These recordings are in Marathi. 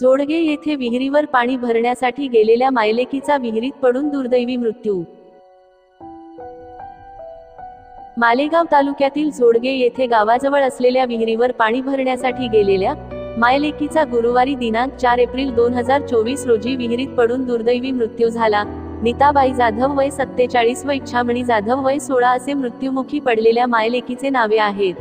जोडगे येथे विहिरीवर पाणी भरण्यासाठी गेलेल्या मायलेकीचा विहिरीत पडून दुर्दैवी मृत्यू। मालेगाव तालुक्यातील जोडगे येथे गावाजवळ असलेल्या विहिरीवर पाणी भरण्यासाठी गेलेल्या मायलेकीचा गुरुवारी दिनांक 4 एप्रिल 2024 रोजी विहिरीत पडून दुर्दैवी मृत्यू झाला। नीताबाई जाधव वय 47 व इच्छामणी जाधव वय 16 असे मृत्युमुखी पडलेल्या मायलेकीचे नावे आहेत।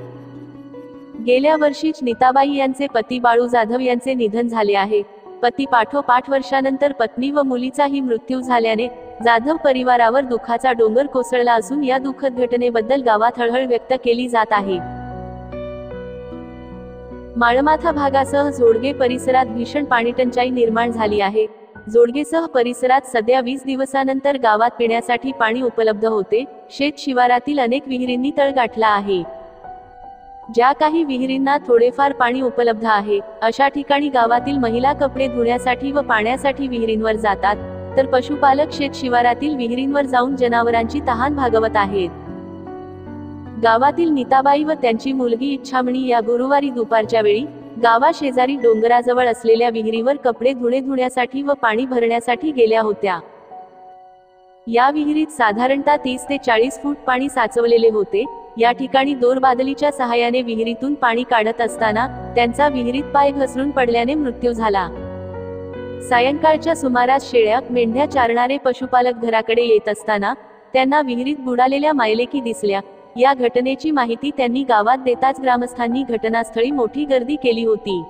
गेल्या वर्षीच नीताबाई यांचे पती बाळू जाधव यांचे निधन झाले आहे। पती पाठोपाठ वर्षानंतर पत्नी व मुलीचाही मृत्यू झाल्याने जाधव परिवारावर दुःखाचा डोंगर कोसळला असून या दुःखद घटनेबद्दल गावात हळहळ व्यक्त केली जात आहे। माळमाथा भागासह जोडगे परिसरात भीषण पाणीटंचाई निर्माण झाली आहे। जोडगेसह परिसरात सध्या 20 दिवसानंतर गावात पिण्यासाठी पाणी उपलब्ध होते। शेत शिवारातील अनेक विहिरींनी तळ गाठला आहे। ज्या काही विहिरींना थोडेफार पाणी उपलब्ध आहे अशा ठिकाणी गावातील महिला कपडे धुण्यासाठी व पाण्यासाठी विहिरींवर जातात, तर पशुपालक शेत शिवारातील विहिरींवर जाऊन जनावरांची तहान भागवत आहेत। गावातील नीताबाई व त्यांची मुलगी इच्छामणी या गुरुवारी दुपारच्या वेळी गावाशेजारी डोंगराजवळ असलेल्या विहिरीवर कपडे धुण्यासाठी व पाणी भरण्यासाठी गेल्या होत्या। या विहिरीत साधारणतः 30 ते 40 फूट पाणी साचवलेले होते। या ठिकाणी दोरबादलीच्या सहाय्याने विहिरीतून पाणी काढत असताना त्यांचा विहिरीत पाय घसरून पडल्याने मृत्यू झाला। सायंकाळच्या सुमारास शेळ्या मेंढ्या चारणारे पशुपालक घराकडे येत असताना त्यांना विहिरीत बुडालेल्या मायलेकी दिसल्या। या घटनेची माहिती त्यांनी गावात देताच ग्रामस्थांनी घटनास्थळी मोठी गर्दी केली होती।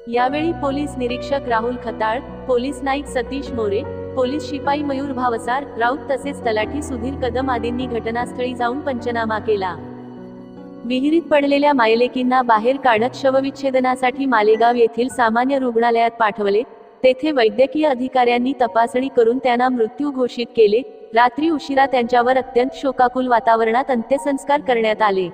यावेळी पोलीस निरीक्षक राहुल खताळ, पोलीस नाईक सतीश मोरे, पोलीस शिपाई मयूर भावसार राऊत तसेच तलाठी सुधीर कदम आदींनी घटनास्थळी जाऊन पंचनामा केला। विहिरीत पडलेल्या मायलेकींना बाहेर काढत शवविच्छेदनासाठी मालेगाव येथील सामान्य रुग्णालयात पाठवले। तेथे वैद्यकीय अधिकाऱ्यांनी तपासणी करून त्यांना मृत्यू घोषित केले। रात्री उशिरा त्यांच्यावर अत्यंत शोकाकुल वातावरणात अंत्यसंस्कार करण्यात आले।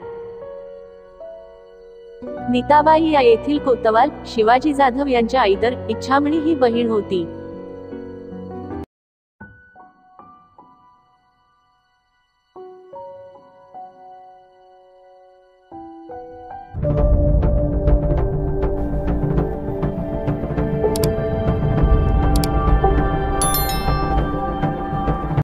नीताबाई या येथील कोतवाल शिवाजी जाधव यांच्या आई तर इच्छामणी ही बहीण होती।